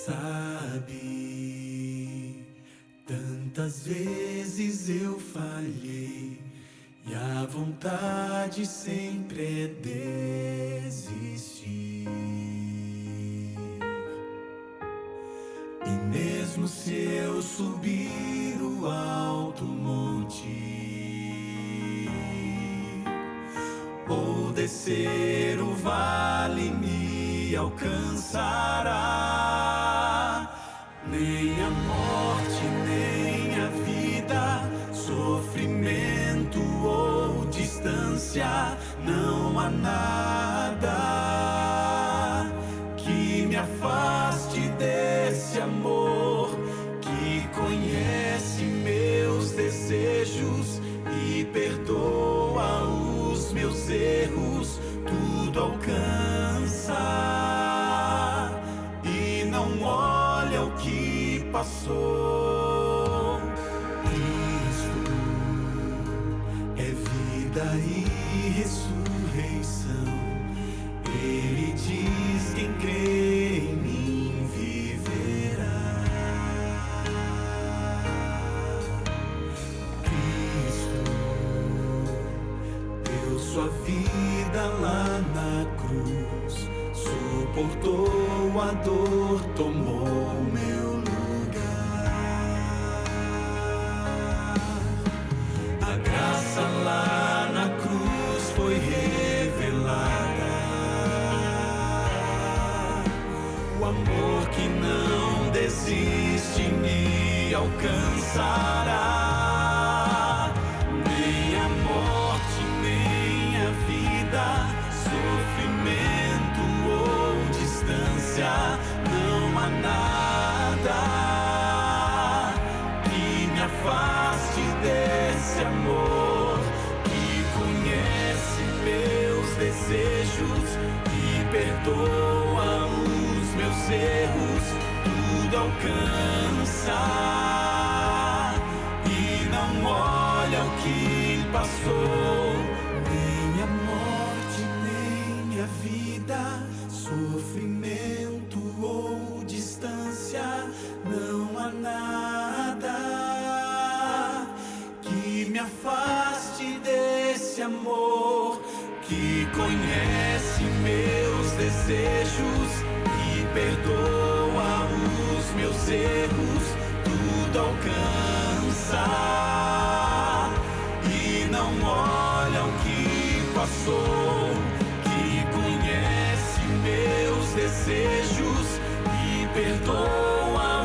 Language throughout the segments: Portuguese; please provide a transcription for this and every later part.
Sabe, tantas vezes eu falhei e a vontade sempre é desistir. E mesmo se eu subir o alto monte ou descer o vale, me alcançará. Nem a morte, nem a vida, sofrimento ou distância, não há nada que me afaste desse amor que conhece meus desejos e perdoa os meus erros, tudo alcança e não olha o que passou. Cristo é vida e ressurreição. Ele diz: quem crê em mim viverá. Cristo deu sua vida lá na cruz, suportou a dor, tomou meu lugar. A graça lá na cruz foi revelada. O amor que não desiste me alcançará. Nem a morte, nem a vida, sofrimento ou distância, não há nada que me afaste desse amor que conhece meus desejos e perdoa os meus erros, tudo alcança e não olha o que passou. Nem a morte, nem a vida, sofrimento ou distância, não há nada que me afaste desse amor que conhece meus desejos e perdoa os meus erros, tudo alcança e não olha o que passou, que conhece meus desejos e perdoa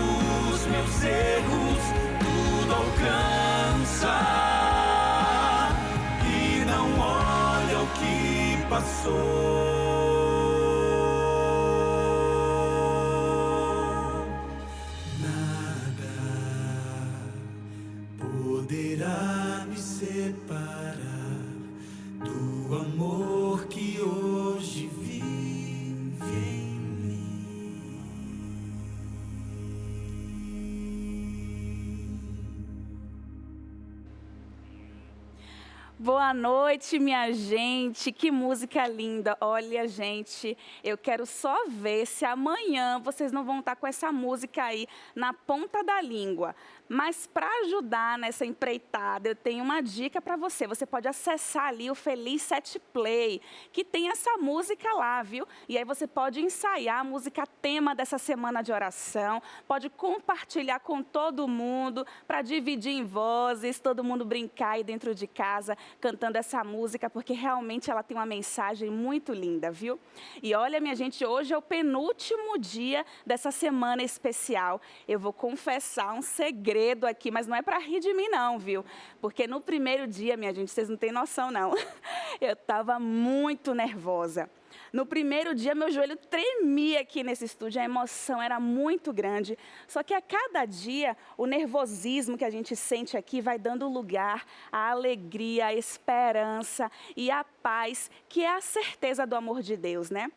os meus erros, tudo alcança e não olha o que passou. Nada poderá me separar do amor que hoje vive em mim. Boa noite, minha gente. Que música linda. Olha, gente, eu quero só ver se amanhã vocês não vão estar com essa música aí na ponta da língua. Mas para ajudar nessa empreitada, eu tenho uma dica para você. Você pode acessar ali o Feliz 7 Play, que tem essa música lá, viu? E aí você pode ensaiar a música tema dessa semana de oração, pode compartilhar com todo mundo, para dividir em vozes, todo mundo brincar aí dentro de casa, cantando essa música, porque realmente ela tem uma mensagem muito linda, viu? E olha, minha gente, hoje é o penúltimo dia dessa semana especial. Eu vou confessar um segredo aqui, mas não é para rir de mim não, viu? Porque no primeiro dia, minha gente, vocês não têm noção não, eu estava muito nervosa. No primeiro dia, meu joelho tremia aqui nesse estúdio, a emoção era muito grande. Só que a cada dia, o nervosismo que a gente sente aqui vai dando lugar à alegria, à esperança e à paz, que é a certeza do amor de Deus, né?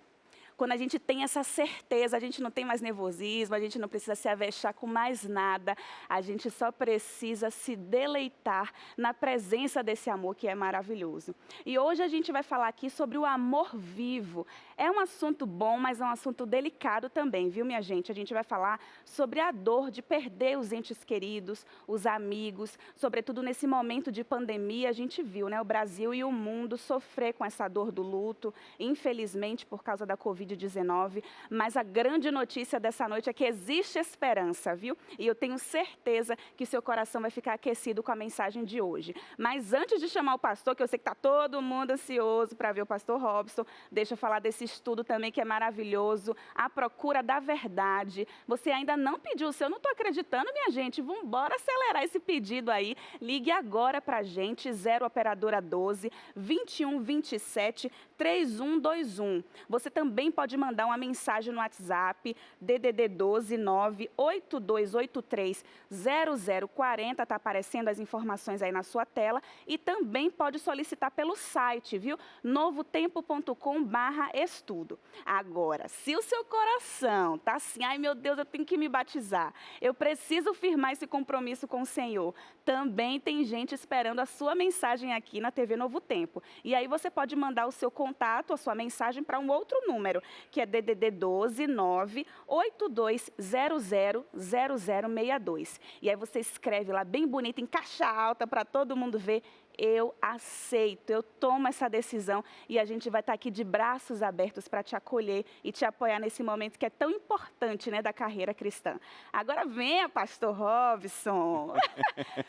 Quando a gente tem essa certeza, a gente não tem mais nervosismo, a gente não precisa se avexar com mais nada, a gente só precisa se deleitar na presença desse amor que é maravilhoso. E hoje a gente vai falar aqui sobre o amor vivo. É um assunto bom, mas é um assunto delicado também, viu, minha gente? A gente vai falar sobre a dor de perder os entes queridos, os amigos, sobretudo nesse momento de pandemia, a gente viu, né, o Brasil e o mundo sofrer com essa dor do luto, infelizmente por causa da Covid-19, mas a grande notícia dessa noite é que existe esperança, viu? E eu tenho certeza que seu coração vai ficar aquecido com a mensagem de hoje. Mas antes de chamar o pastor, que eu sei que está todo mundo ansioso para ver o pastor Robson, deixa eu falar desse estudo também que é maravilhoso, A Procura da Verdade. Você ainda não pediu o seu, eu não estou acreditando, minha gente, vamos embora acelerar esse pedido aí. Ligue agora para a gente, 0 operadora 12 21 27 3121. Você também pode mandar uma mensagem no WhatsApp, DDD 12 9 8283 0040, está aparecendo as informações aí na sua tela, e também pode solicitar pelo site, viu? novotempo.com/estudo. Agora, se o seu coração tá assim, ai meu Deus, eu tenho que me batizar, eu preciso firmar esse compromisso com o Senhor, também tem gente esperando a sua mensagem aqui na TV Novo Tempo. E aí você pode mandar o seu contato, a sua mensagem para um outro número, que é DDD 12 9 82000062. E aí você escreve lá bem bonito, em caixa alta, para todo mundo ver. Eu aceito, eu tomo essa decisão e a gente vai estar aqui de braços abertos para te acolher e te apoiar nesse momento que é tão importante, né, da carreira cristã. Agora venha, pastor Robson,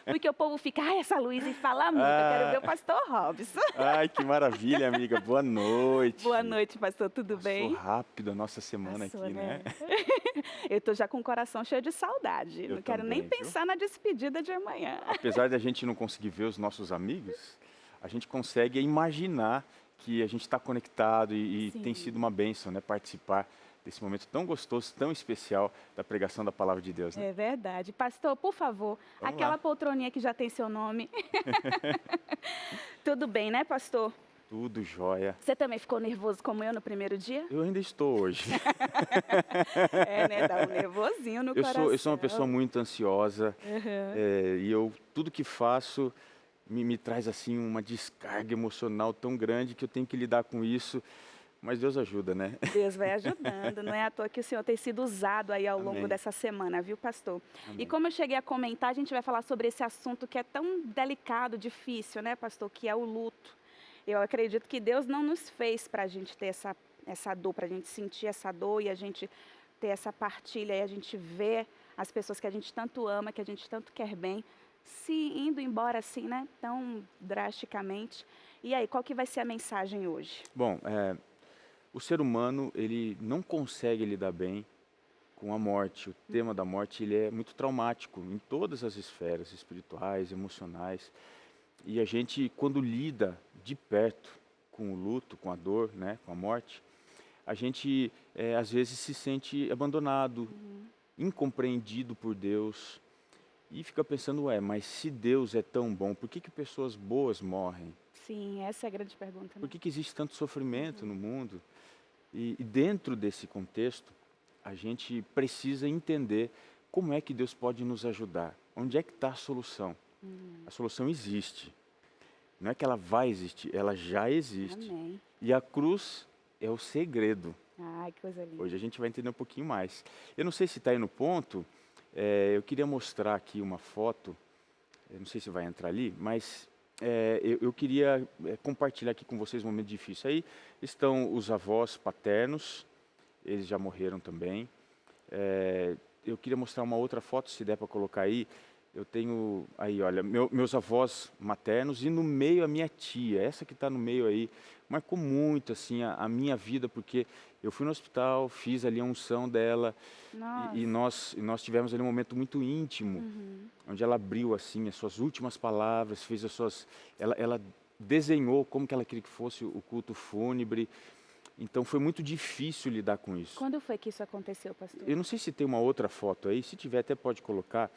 porque o povo fica, ai, essa Luísa fala muito, eu quero ver o pastor Robson. Ai, que maravilha, amiga. Boa noite. Boa noite, pastor, tudo bem? Passou rápido a nossa semana Passou, aqui, né? Eu estou já com o coração cheio de saudade, Eu não quero também, nem pensar na despedida de amanhã. Apesar de a gente não conseguir ver os nossos amigos, a gente consegue imaginar que a gente está conectado e Sim. tem sido uma bênção, né? Participar desse momento tão gostoso, tão especial da pregação da Palavra de Deus, né? É verdade. Pastor, por favor, Vamos aquela lá. poltroninha que já tem seu nome. Tudo bem, né, pastor? Tudo jóia. Você também ficou nervoso como eu no primeiro dia? Eu ainda estou hoje. É, né? Dá um nervosinho no Eu coração. sou uma pessoa muito ansiosa, Uhum. e tudo que faço me traz assim uma descarga emocional tão grande que eu tenho que lidar com isso, mas Deus ajuda, né? Deus vai ajudando. Não é à toa que o Senhor tem sido usado aí ao longo Amém. dessa semana, viu, pastor? Amém. E como eu cheguei a comentar, a gente vai falar sobre esse assunto que é tão delicado, difícil, né, pastor? Que é o luto. Eu acredito que Deus não nos fez para a gente ter essa dor, para a gente sentir essa dor e a gente ter essa partilha e a gente ver as pessoas que a gente tanto ama, que a gente tanto quer bem, se indo embora assim, né, tão drasticamente. E aí, qual que vai ser a mensagem hoje? Bom, o ser humano, ele não consegue lidar bem com a morte. O tema da morte, ele é muito traumático em todas as esferas, espirituais, emocionais. E a gente, quando lida de perto com o luto, com a dor, né, com a morte, a gente, às vezes, se sente abandonado, incompreendido por Deus. E fica pensando, mas se Deus é tão bom, por que pessoas boas morrem? Sim, essa é a grande pergunta, né? Por que existe tanto sofrimento no mundo? E dentro desse contexto, a gente precisa entender como é que Deus pode nos ajudar. Onde é que está a solução? A solução existe. Não é que ela vai existir, ela já existe. Amém. E a cruz é o segredo. Ai, que coisa linda. Hoje a gente vai entender um pouquinho mais. Eu não sei se está aí no ponto, eu queria mostrar aqui uma foto, eu não sei se vai entrar ali, mas eu queria compartilhar aqui com vocês um momento difícil. Aí estão os avós paternos, eles já morreram também. Eu queria mostrar uma outra foto, se der para colocar aí. Eu tenho aí, olha, meus avós maternos e no meio a minha tia, essa que está no meio aí, marcou muito assim a minha vida, porque eu fui no hospital, fiz ali a unção dela e nós tivemos ali um momento muito íntimo, onde ela abriu assim as suas últimas palavras, fez ela desenhou como que ela queria que fosse o culto fúnebre. Então foi muito difícil lidar com isso. Quando foi que isso aconteceu, pastor? Eu não sei se tem uma outra foto aí, se tiver até pode colocar.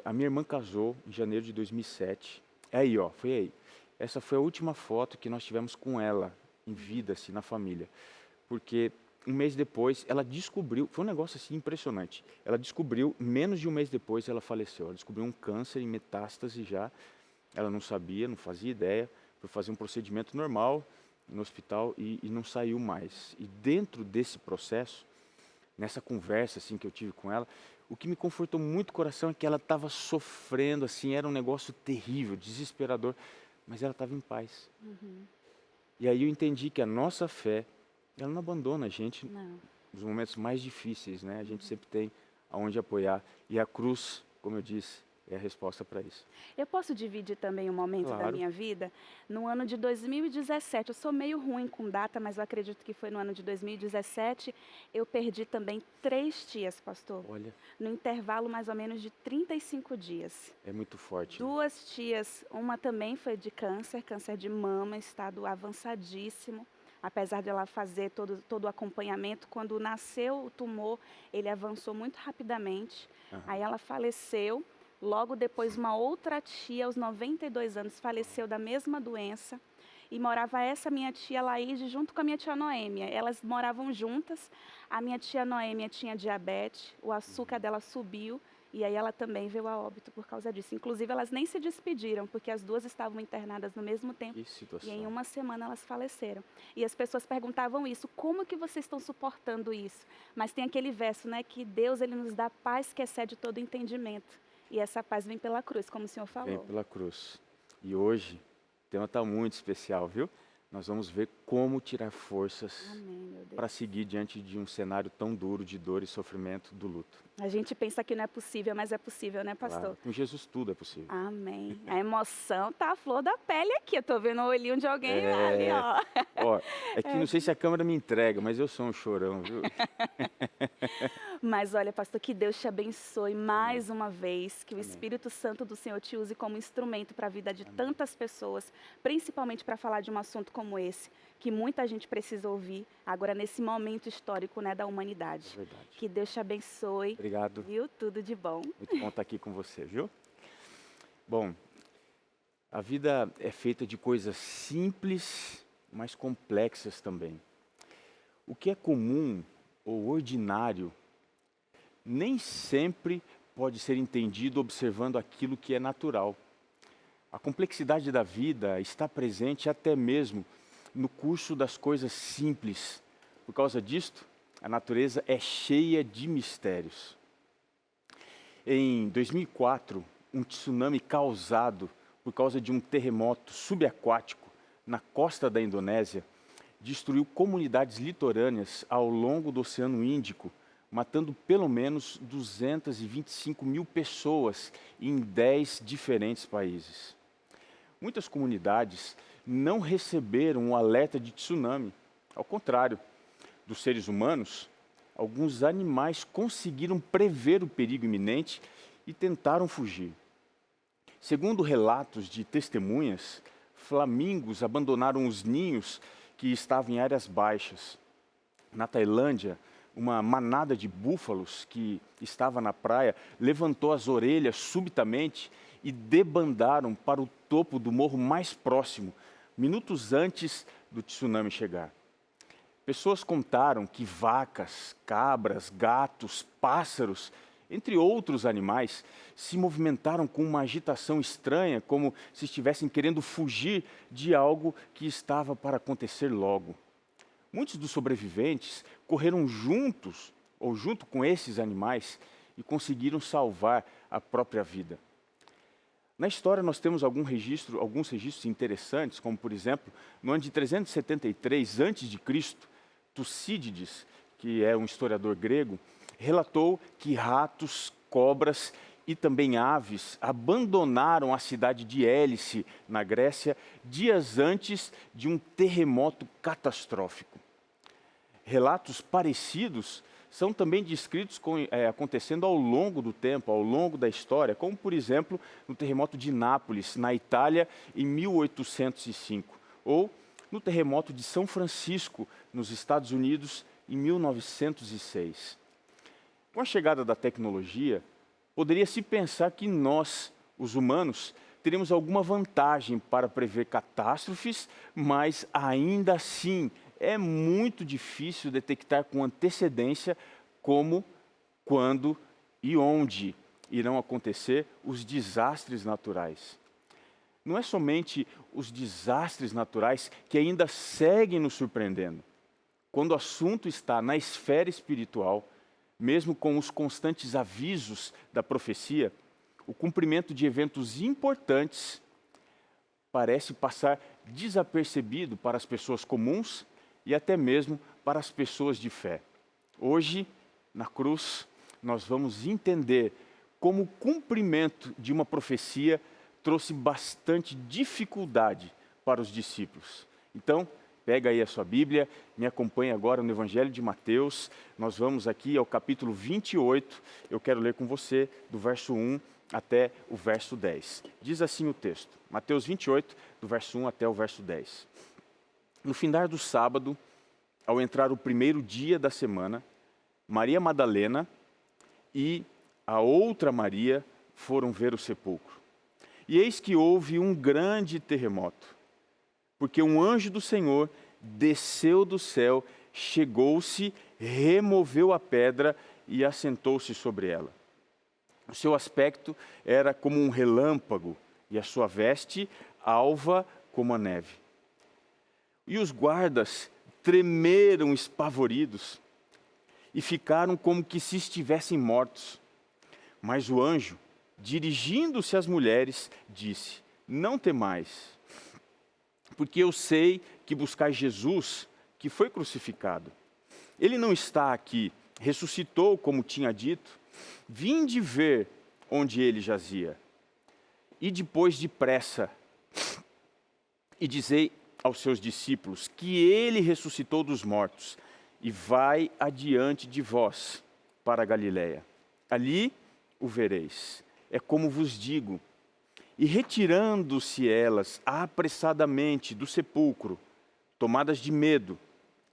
A minha irmã casou em janeiro de 2007. Aí, ó, foi aí. Essa foi a última foto que nós tivemos com ela, em vida, assim, na família. Porque um mês depois, ela descobriu, foi um negócio assim impressionante. Ela descobriu, menos de um mês depois, ela faleceu. Ela descobriu um câncer em metástase já. Ela não sabia, não fazia ideia. Foi fazer um procedimento normal no hospital e não saiu mais. E dentro desse processo, nessa conversa assim que eu tive com ela, o que me confortou muito o coração é que ela estava sofrendo, assim, era um negócio terrível, desesperador, mas ela estava em paz. E aí eu entendi que a nossa fé, ela não abandona a gente Não. nos momentos mais difíceis, né? A gente sempre tem aonde apoiar. E a cruz, como eu disse, é a resposta para isso. Eu posso dividir também um momento da Claro. minha vida? No ano de 2017, eu sou meio ruim com data, mas eu acredito que foi no ano de 2017, eu perdi também 3 tias, pastor, Olha, no intervalo mais ou menos de 35 dias. é muito forte. Né? 2 tias, uma também foi de câncer de mama, estado avançadíssimo. Apesar de ela fazer todo o acompanhamento, quando nasceu o tumor, ele avançou muito rapidamente. Aham. Aí ela faleceu. Logo depois, uma outra tia, aos 92 anos, faleceu da mesma doença. E morava essa minha tia Laíde junto com a minha tia Noêmia. Elas moravam juntas. A minha tia Noêmia tinha diabetes, o açúcar dela subiu. E aí ela também veio a óbito por causa disso. Inclusive, elas nem se despediram, porque as duas estavam internadas no mesmo tempo. Que situação. E em uma semana elas faleceram. E as pessoas perguntavam isso, como que vocês estão suportando isso? Mas tem aquele verso, né, que Deus ele nos dá paz que excede todo entendimento. E essa paz vem pela cruz, como o senhor Vem falou. pela cruz. E hoje, o tema está muito especial, viu? Nós vamos ver como tirar forças Amém, meu Deus. para seguir diante de um cenário tão duro de dor e sofrimento do luto. A gente pensa que não é possível, mas é possível, né, pastor? Claro, com Jesus tudo é possível. Amém. A emoção tá a flor da pele aqui. Eu tô vendo o olhinho de alguém ali, ó. Ó, é que não sei se a câmera me entrega, mas eu sou um chorão, viu? Mas olha, pastor, que Deus te abençoe mais uma vez, que o Espírito Santo do Senhor te use como instrumento para a vida de tantas pessoas, principalmente para falar de um assunto como esse, que muita gente precisa ouvir agora nesse momento histórico, né, da humanidade. É verdade. Que Deus te abençoe, Obrigado. viu? Tudo de bom. Muito bom estar aqui com você, viu? Bom, a vida é feita de coisas simples, mas complexas também. O que é comum ou ordinário nem sempre pode ser entendido observando aquilo que é natural. A complexidade da vida está presente até mesmo no curso das coisas simples. Por causa disto, a natureza é cheia de mistérios. Em 2004, um tsunami causado por causa de um terremoto subaquático na costa da Indonésia destruiu comunidades litorâneas ao longo do Oceano Índico, matando pelo menos 225 mil pessoas em 10 diferentes países. Muitas comunidades não receberam o alerta de tsunami. Ao contrário dos seres humanos, alguns animais conseguiram prever o perigo iminente e tentaram fugir. Segundo relatos de testemunhas, flamingos abandonaram os ninhos que estavam em áreas baixas. Na Tailândia, uma manada de búfalos que estava na praia levantou as orelhas subitamente e debandaram para o topo do morro mais próximo, minutos antes do tsunami chegar. Pessoas contaram que vacas, cabras, gatos, pássaros, entre outros animais, se movimentaram com uma agitação estranha, como se estivessem querendo fugir de algo que estava para acontecer logo. Muitos dos sobreviventes correram juntos, ou junto com esses animais, e conseguiram salvar a própria vida. Na história nós temos alguns registros interessantes, como por exemplo, no ano de 373 a.C., Tucídides, que é um historiador grego, relatou que ratos, cobras e também aves abandonaram a cidade de Hélice, na Grécia, dias antes de um terremoto catastrófico. Relatos parecidos são também descritos acontecendo ao longo do tempo, ao longo da história, como, por exemplo, no terremoto de Nápoles, na Itália, em 1805, ou no terremoto de São Francisco, nos Estados Unidos, em 1906. Com a chegada da tecnologia, poderia-se pensar que nós, os humanos, teríamos alguma vantagem para prever catástrofes, mas ainda assim é muito difícil detectar com antecedência como, quando e onde irão acontecer os desastres naturais. Não é somente os desastres naturais que ainda seguem nos surpreendendo. Quando o assunto está na esfera espiritual, mesmo com os constantes avisos da profecia, o cumprimento de eventos importantes parece passar desapercebido para as pessoas comuns e até mesmo para as pessoas de fé. Hoje, na cruz, nós vamos entender como o cumprimento de uma profecia trouxe bastante dificuldade para os discípulos. Então, pega aí a sua Bíblia, me acompanhe agora no Evangelho de Mateus. Nós vamos aqui ao capítulo 28. Eu quero ler com você do verso 1 até o verso 10. Diz assim o texto, Mateus 28, do verso 1 até o verso 10. No findar do sábado, ao entrar o primeiro dia da semana, Maria Madalena e a outra Maria foram ver o sepulcro. E eis que houve um grande terremoto, porque um anjo do Senhor desceu do céu, chegou-se, removeu a pedra e assentou-se sobre ela. O seu aspecto era como um relâmpago, e a sua veste alva como a neve. E os guardas tremeram espavoridos e ficaram como que se estivessem mortos. Mas o anjo, dirigindo-se às mulheres, disse: não temais, porque eu sei que buscais Jesus, que foi crucificado. Ele não está aqui, ressuscitou, como tinha dito. Vinde ver onde ele jazia. E depois depressa, e dizei aos seus discípulos que ele ressuscitou dos mortos, e vai adiante de vós para a Galiléia. Ali o vereis. É como vos digo. E retirando-se elas apressadamente do sepulcro, tomadas de medo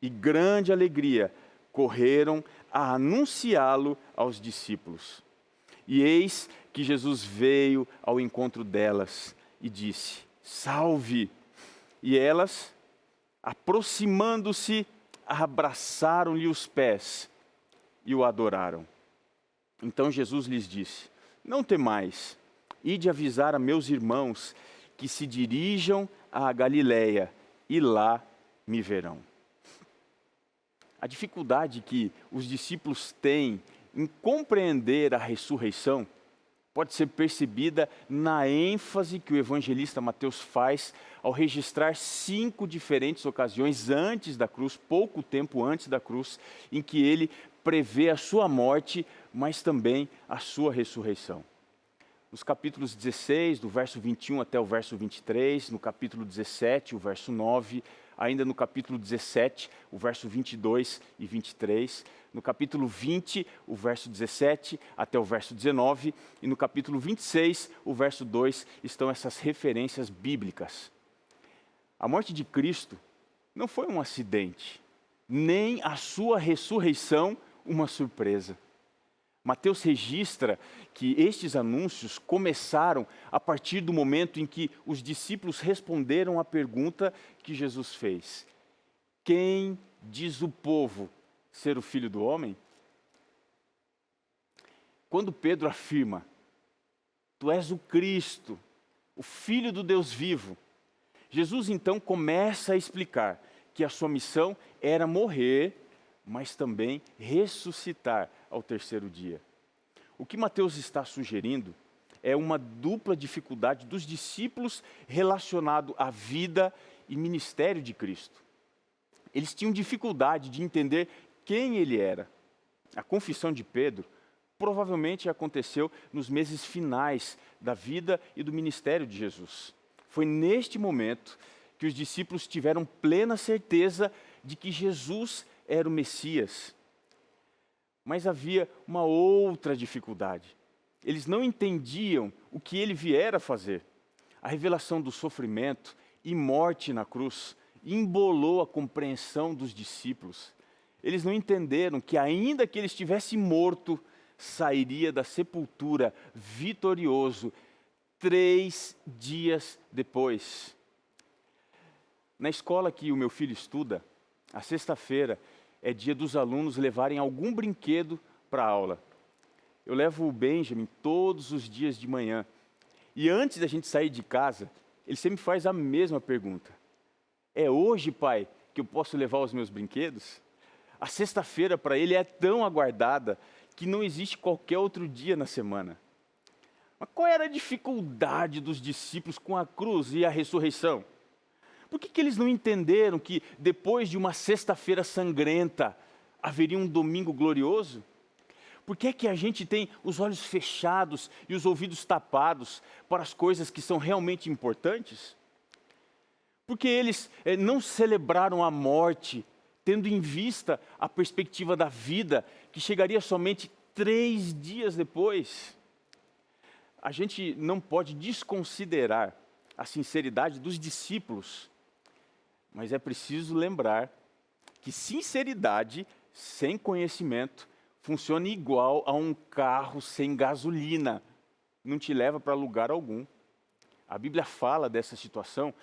e grande alegria, correram a anunciá-lo aos discípulos. E eis que Jesus veio ao encontro delas e disse: salve! E elas, aproximando-se, abraçaram-lhe os pés e o adoraram. Então Jesus lhes disse: não temais, ide avisar a meus irmãos que se dirijam à Galiléia e lá me verão. A dificuldade que os discípulos têm em compreender a ressurreição pode ser percebida na ênfase que o evangelista Mateus faz ao registrar 5 diferentes ocasiões antes da cruz, pouco tempo antes da cruz, em que ele prevê a sua morte, mas também a sua ressurreição. Nos capítulos 16, do verso 21 até o verso 23, no capítulo 17, o verso 9, ainda no capítulo 17, o verso 22 e 23, no capítulo 20, o verso 17 até o verso 19, e no capítulo 26, o verso 2, estão essas referências bíblicas. A morte de Cristo não foi um acidente, nem a sua ressurreição uma surpresa. Mateus registra que estes anúncios começaram a partir do momento em que os discípulos responderam à pergunta que Jesus fez: quem diz o povo ser o Filho do Homem? Quando Pedro afirma: tu és o Cristo, o Filho do Deus vivo, Jesus então começa a explicar que a sua missão era morrer, mas também ressuscitar ao terceiro dia. O que Mateus está sugerindo é uma dupla dificuldade dos discípulos relacionado à vida e ministério de Cristo. Eles tinham dificuldade de entender quem ele era. A confissão de Pedro provavelmente aconteceu nos meses finais da vida e do ministério de Jesus. Foi neste momento que os discípulos tiveram plena certeza de que Jesus era o Messias. Mas havia uma outra dificuldade. Eles não entendiam o que ele viera fazer. A revelação do sofrimento e morte na cruz embolou a compreensão dos discípulos. Eles não entenderam que, ainda que ele estivesse morto, sairia da sepultura vitorioso 3 dias depois. Na escola que o meu filho estuda, A sexta-feira é dia dos alunos levarem algum brinquedo para a aula. Eu levo o Benjamin todos os dias de manhã. E antes da gente sair de casa, ele sempre faz a mesma pergunta. É hoje, pai, que eu posso levar os meus brinquedos? A sexta-feira para ele é tão aguardada que não existe qualquer outro dia na semana. Mas qual era a dificuldade dos discípulos com a cruz e a ressurreição? Por que eles não entenderam que depois de uma sexta-feira sangrenta haveria um domingo glorioso? Por que é que a gente tem os olhos fechados e os ouvidos tapados para as coisas que são realmente importantes? Porque eles não celebraram a morte, tendo em vista a perspectiva da vida, que chegaria somente 3 dias depois. A gente não pode desconsiderar a sinceridade dos discípulos, mas é preciso lembrar que sinceridade sem conhecimento funciona igual a um carro sem gasolina, não te leva para lugar algum. A Bíblia fala dessa situação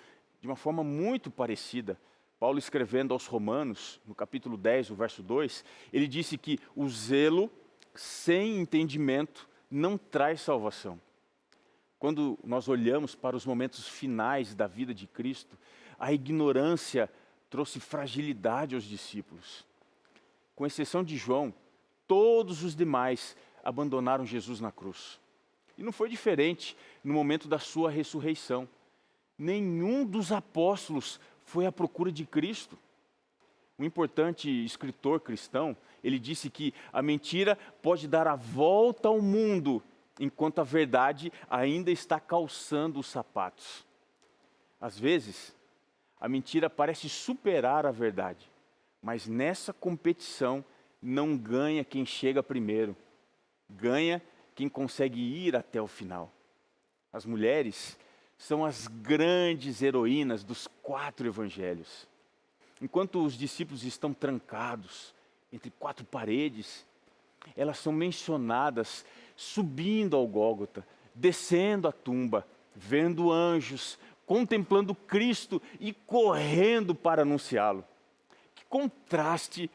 de uma forma muito parecida. Paulo, escrevendo aos Romanos, no capítulo 10, o verso 2, ele disse que o zelo sem entendimento não traz salvação. Quando nós olhamos para os momentos finais da vida de Cristo, a ignorância trouxe fragilidade aos discípulos. Com exceção de João, todos os demais abandonaram Jesus na cruz. E não foi diferente no momento da sua ressurreição. Nenhum dos apóstolos foi à procura de Cristo. Um importante escritor cristão, ele disse que a mentira pode dar a volta ao mundo, enquanto a verdade ainda está calçando os sapatos. Às vezes, a mentira parece superar a verdade, mas nessa competição não ganha quem chega primeiro, ganha quem consegue ir até o final. As mulheres são as grandes heroínas dos 4 evangelhos. Enquanto os discípulos estão trancados entre 4 paredes, elas são mencionadas subindo ao Gólgota, descendo a tumba, vendo anjos, contemplando Cristo e correndo para anunciá-lo. Que contraste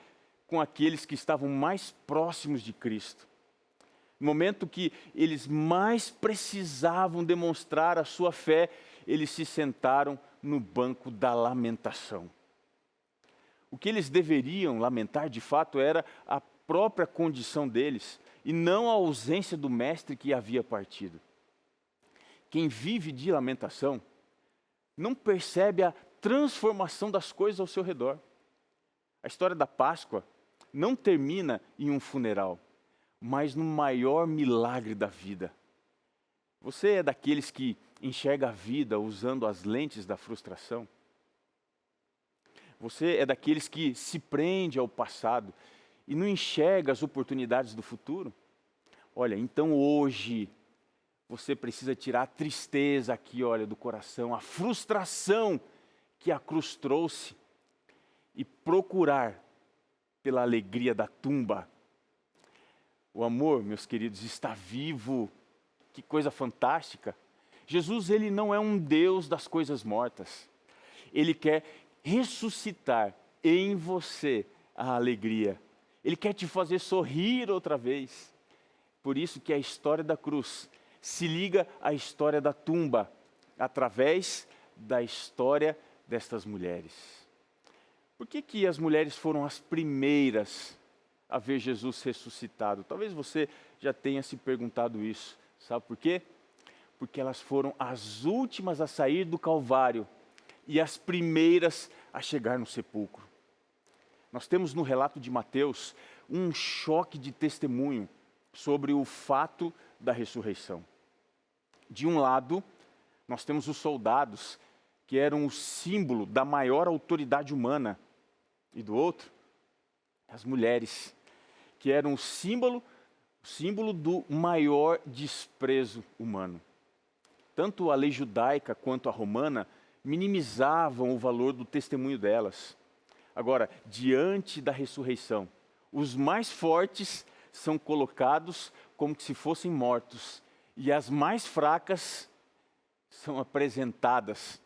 com aqueles que estavam mais próximos de Cristo. No momento que eles mais precisavam demonstrar a sua fé, eles se sentaram no banco da lamentação. O que eles deveriam lamentar, de fato, era a própria condição deles, e não a ausência do mestre que havia partido. Quem vive de lamentação não percebe a transformação das coisas ao seu redor. A história da Páscoa não termina em um funeral, mas no maior milagre da vida. Você é daqueles que enxerga a vida usando as lentes da frustração? Você é daqueles que se prende ao passado e não enxerga as oportunidades do futuro? Olha, então hoje você precisa tirar a tristeza aqui, olha, do coração, a frustração que a cruz trouxe e procurar pela alegria da tumba. O amor, meus queridos, está vivo. Que coisa fantástica. Jesus, ele não é um Deus das coisas mortas. Ele quer ressuscitar em você a alegria. Ele quer te fazer sorrir outra vez. Por isso que a história da cruz se liga à história da tumba, através da história destas mulheres. Por que as mulheres foram as primeiras a ver Jesus ressuscitado? Talvez você já tenha se perguntado isso. Sabe por quê? Porque elas foram as últimas a sair do Calvário e as primeiras a chegar no sepulcro. Nós temos no relato de Mateus um choque de testemunho sobre o fato da ressurreição. De um lado, nós temos os soldados, que eram o símbolo da maior autoridade humana, e do outro, as mulheres, que eram o símbolo do maior desprezo humano. Tanto a lei judaica quanto a romana minimizavam o valor do testemunho delas. Agora, diante da ressurreição, os mais fortes são colocados como se fossem mortos, e as mais fracas são apresentadas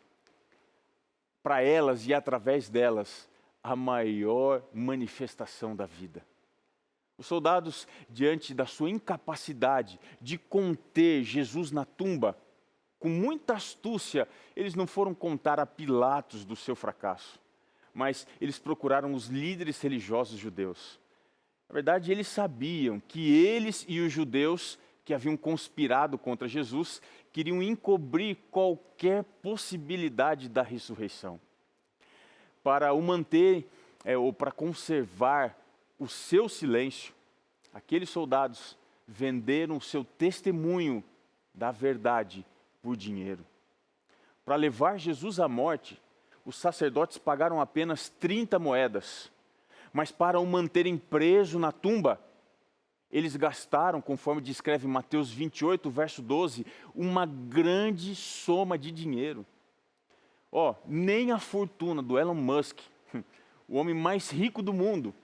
para elas e através delas a maior manifestação da vida. Os soldados, diante da sua incapacidade de conter Jesus na tumba, com muita astúcia, eles não foram contar a Pilatos do seu fracasso, mas eles procuraram os líderes religiosos judeus. Na verdade, eles sabiam que eles e os judeus que haviam conspirado contra Jesus queriam encobrir qualquer possibilidade da ressurreição. Para o manter, ou para conservar o seu silêncio, aqueles soldados venderam o seu testemunho da verdade por dinheiro. Para levar Jesus à morte, os sacerdotes pagaram apenas 30 moedas, mas para o manterem preso na tumba, eles gastaram, conforme descreve Mateus 28, verso 12, uma grande soma de dinheiro. Nem a fortuna do Elon Musk, o homem mais rico do mundo,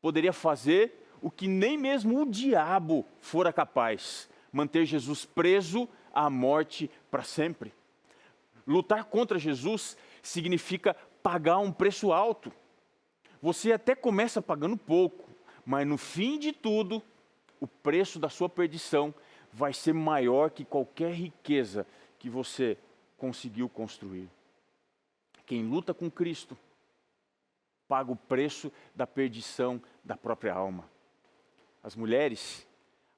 poderia fazer o que nem mesmo o diabo fora capaz: manter Jesus preso à morte para sempre. Lutar contra Jesus significa pagar um preço alto. Você até começa pagando pouco, mas no fim de tudo, o preço da sua perdição vai ser maior que qualquer riqueza que você conseguiu construir. Quem luta com Cristo paga o preço da perdição da própria alma. As mulheres,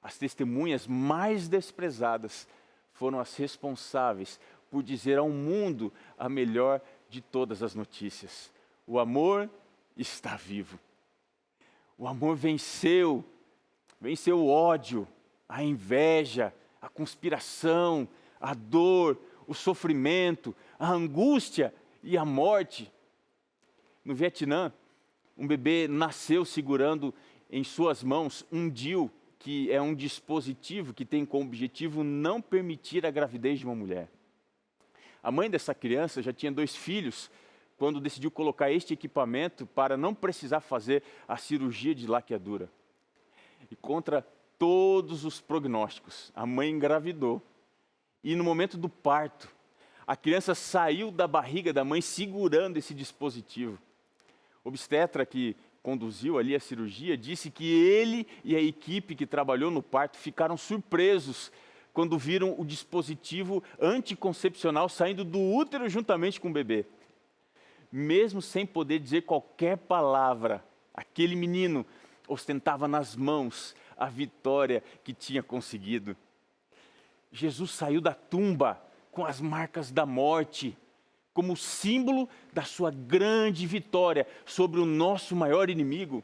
as testemunhas mais desprezadas, foram as responsáveis por dizer ao mundo a melhor de todas as notícias: o amor está vivo. O amor venceu o ódio, a inveja, a conspiração, a dor, o sofrimento, a angústia e a morte. No Vietnã, um bebê nasceu segurando em suas mãos um DIU, que é um dispositivo que tem como objetivo não permitir a gravidez de uma mulher. A mãe dessa criança já tinha 2 filhos quando decidiu colocar este equipamento para não precisar fazer a cirurgia de laqueadura. E contra todos os prognósticos, a mãe engravidou. E no momento do parto, a criança saiu da barriga da mãe segurando esse dispositivo. O obstetra que conduziu ali a cirurgia disse que ele e a equipe que trabalhou no parto ficaram surpresos quando viram o dispositivo anticoncepcional saindo do útero juntamente com o bebê. Mesmo sem poder dizer qualquer palavra, aquele menino ostentava nas mãos a vitória que tinha conseguido. Jesus saiu da tumba com as marcas da morte, como símbolo da sua grande vitória sobre o nosso maior inimigo.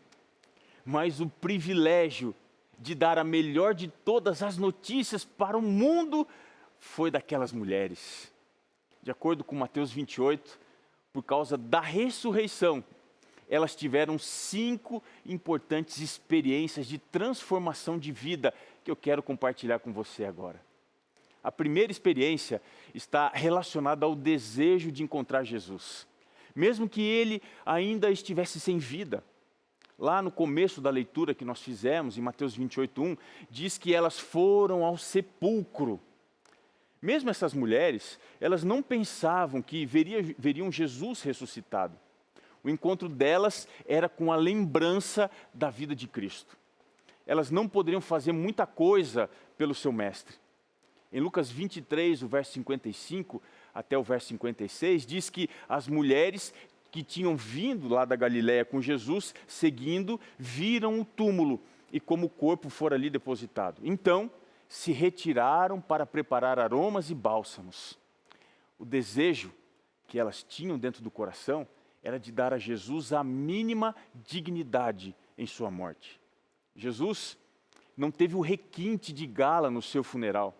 Mas o privilégio de dar a melhor de todas as notícias para o mundo foi daquelas mulheres. De acordo com Mateus 28, por causa da ressurreição, elas tiveram 5 importantes experiências de transformação de vida que eu quero compartilhar com você agora. A primeira experiência está relacionada ao desejo de encontrar Jesus, mesmo que ele ainda estivesse sem vida. Lá no começo da leitura que nós fizemos, em Mateus 28:1, diz que elas foram ao sepulcro. Mesmo essas mulheres, elas não pensavam que veriam Jesus ressuscitado. O encontro delas era com a lembrança da vida de Cristo. Elas não poderiam fazer muita coisa pelo seu mestre. Em Lucas 23, o verso 55 até o verso 56, diz que as mulheres que tinham vindo lá da Galiléia com Jesus, seguindo, viram o túmulo e como o corpo fora ali depositado. Então, se retiraram para preparar aromas e bálsamos. O desejo que elas tinham dentro do coração era de dar a Jesus a mínima dignidade em sua morte. Jesus não teve o requinte de gala no seu funeral.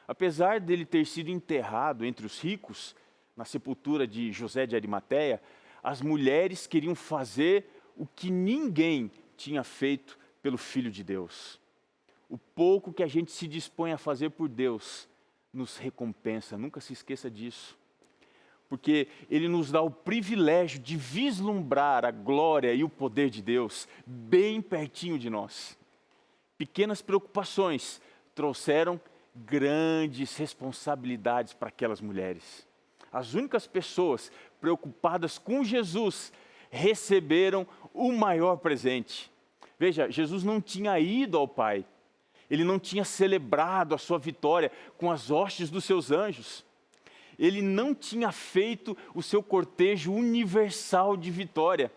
Apesar dele ter sido enterrado entre os ricos, na sepultura de José de Arimateia, as mulheres queriam fazer o que ninguém tinha feito pelo Filho de Deus. O pouco que a gente se dispõe a fazer por Deus nos recompensa, nunca se esqueça disso. Porque Ele nos dá o privilégio de vislumbrar a glória e o poder de Deus bem pertinho de nós. Pequenas preocupações trouxeram grandes responsabilidades para aquelas mulheres. As únicas pessoas preocupadas com Jesus receberam o maior presente. Veja, Jesus não tinha ido ao Pai. Ele não tinha celebrado a sua vitória com as hostes dos seus anjos. Ele não tinha feito o seu cortejo universal de vitória.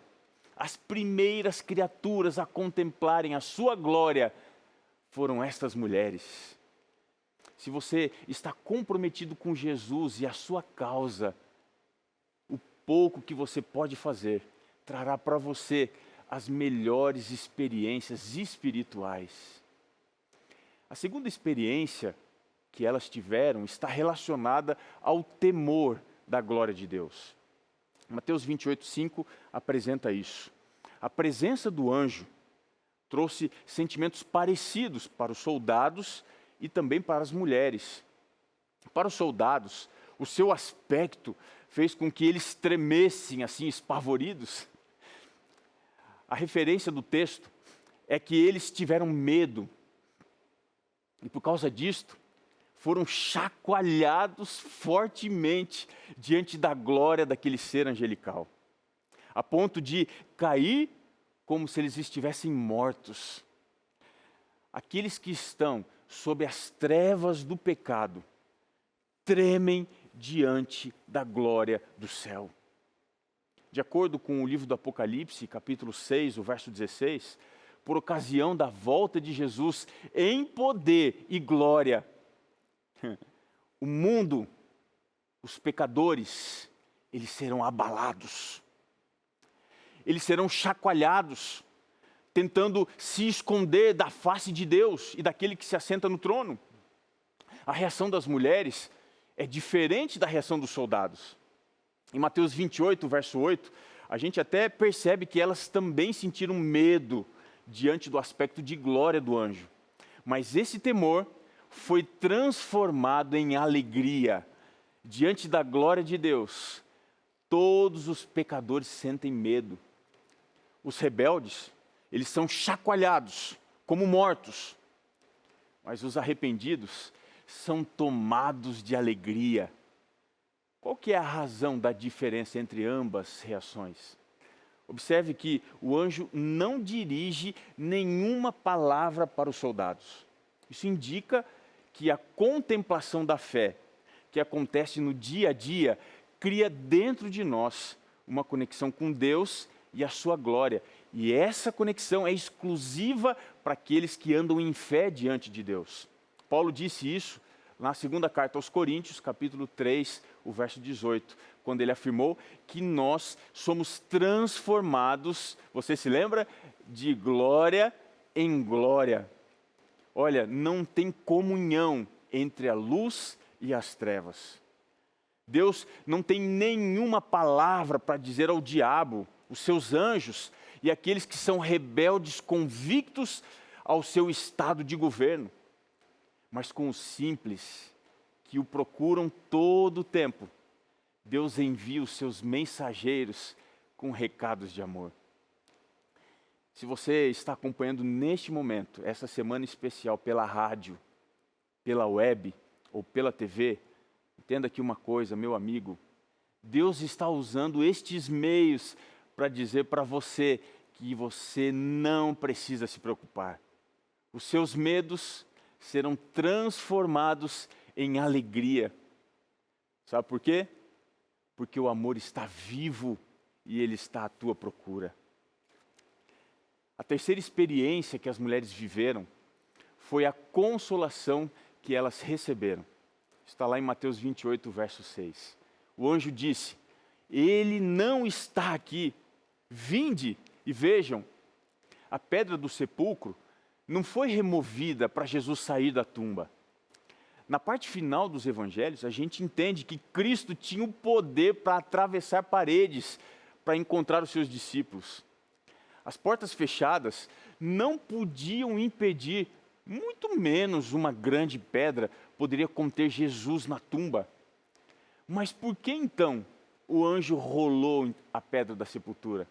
As primeiras criaturas a contemplarem a sua glória foram estas mulheres. Se você está comprometido com Jesus e a sua causa, o pouco que você pode fazer trará para você as melhores experiências espirituais. A segunda experiência que elas tiveram está relacionada ao temor da glória de Deus. Mateus 28:5 apresenta isso. A presença do anjo trouxe sentimentos parecidos para os soldados e também para as mulheres. Para os soldados, o seu aspecto fez com que eles tremessem assim, espavoridos. A referência do texto é que eles tiveram medo. E por causa disto, foram chacoalhados fortemente diante da glória daquele ser angelical, a ponto de cair como se eles estivessem mortos. Aqueles que estão sob as trevas do pecado tremem diante da glória do céu. De acordo com o livro do Apocalipse, capítulo 6, o verso 16, por ocasião da volta de Jesus em poder e glória, o mundo, os pecadores, eles serão abalados. Eles serão chacoalhados, tentando se esconder da face de Deus e daquele que se assenta no trono. A reação das mulheres é diferente da reação dos soldados. Em Mateus 28, verso 8, a gente até percebe que elas também sentiram medo diante do aspecto de glória do anjo. Mas esse temor foi transformado em alegria. Diante da glória de Deus, todos os pecadores sentem medo. Os rebeldes, eles são chacoalhados como mortos. Mas os arrependidos são tomados de alegria. Qual que é a razão da diferença entre ambas reações? Observe que o anjo não dirige nenhuma palavra para os soldados. Isso indica que a contemplação da fé, que acontece no dia a dia, cria dentro de nós uma conexão com Deus e a sua glória. E essa conexão é exclusiva para aqueles que andam em fé diante de Deus. Paulo disse isso na segunda carta aos Coríntios, capítulo 3, o verso 18, quando ele afirmou que nós somos transformados, você se lembra? De glória em glória. Olha, não tem comunhão entre a luz e as trevas. Deus não tem nenhuma palavra para dizer ao diabo, os seus anjos e aqueles que são rebeldes convictos ao seu estado de governo. Mas com os simples, que o procuram todo o tempo, Deus envia os seus mensageiros com recados de amor. Se você está acompanhando neste momento, essa semana especial pela rádio, pela web ou pela TV, entenda aqui uma coisa, meu amigo, Deus está usando estes meios para dizer para você que você não precisa se preocupar. Os seus medos serão transformados em alegria. Sabe por quê? Porque o amor está vivo e ele está à tua procura. A terceira experiência que as mulheres viveram foi a consolação que elas receberam. Está lá em Mateus 28, verso 6. O anjo disse: ele não está aqui, vinde e vejam. A pedra do sepulcro não foi removida para Jesus sair da tumba. Na parte final dos evangelhos, a gente entende que Cristo tinha o poder para atravessar paredes, para encontrar os seus discípulos. As portas fechadas não podiam impedir, muito menos uma grande pedra poderia conter Jesus na tumba. Mas por que então o anjo rolou a pedra da sepultura?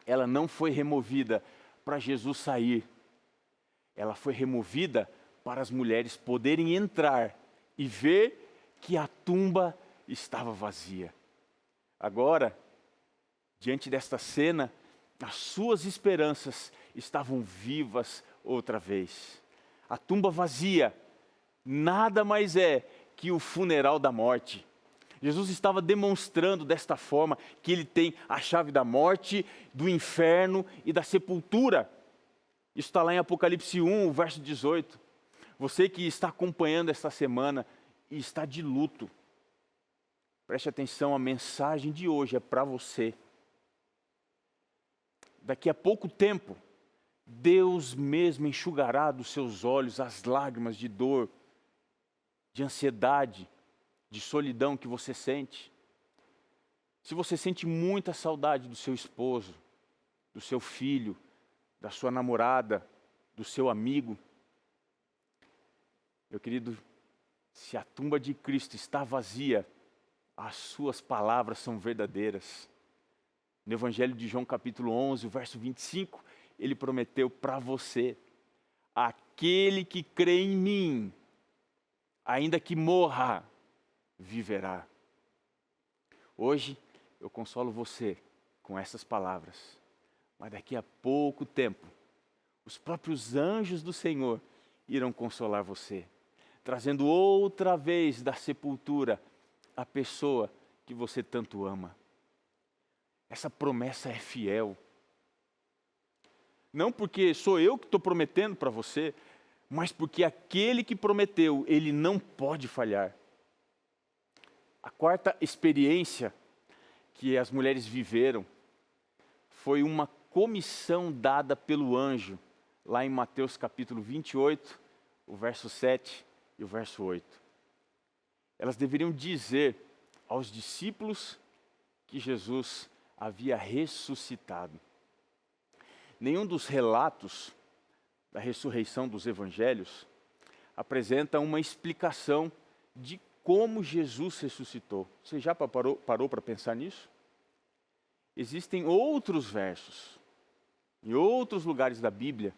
Ela não foi removida para Jesus sair. Ela foi removida para as mulheres poderem entrar e ver que a tumba estava vazia. Agora, Diante desta cena, as suas esperanças estavam vivas outra vez. A tumba vazia nada mais é que o funeral da morte. Jesus estava demonstrando desta forma que ele tem a chave da morte, do inferno e da sepultura. Isso está lá em Apocalipse 1, o verso 18. Você que está acompanhando esta semana e está de luto, preste atenção, a mensagem de hoje é para você. Daqui a pouco tempo, Deus mesmo enxugará dos seus olhos as lágrimas de dor, de ansiedade, de solidão que você sente. Se você sente muita saudade do seu esposo, do seu filho, da sua namorada, do seu amigo, meu querido, se a tumba de Cristo está vazia, as suas palavras são verdadeiras. No Evangelho de João capítulo 11, o verso 25, ele prometeu para você: aquele que crê em mim, ainda que morra, viverá. Hoje eu consolo você com essas palavras, mas daqui a pouco tempo, os próprios anjos do Senhor irão consolar você, trazendo outra vez da sepultura a pessoa que você tanto ama. Essa promessa é fiel. Não porque sou eu que estou prometendo para você, mas porque aquele que prometeu, ele não pode falhar. A quarta experiência que as mulheres viveram foi uma comissão dada pelo anjo, lá em Mateus capítulo 28, o verso 7 e o verso 8. Elas deveriam dizer aos discípulos que Jesus havia ressuscitado. Nenhum dos relatos da ressurreição dos evangelhos apresenta uma explicação de como Jesus ressuscitou. Você já parou para pensar nisso? Existem outros versos, em outros lugares da Bíblia,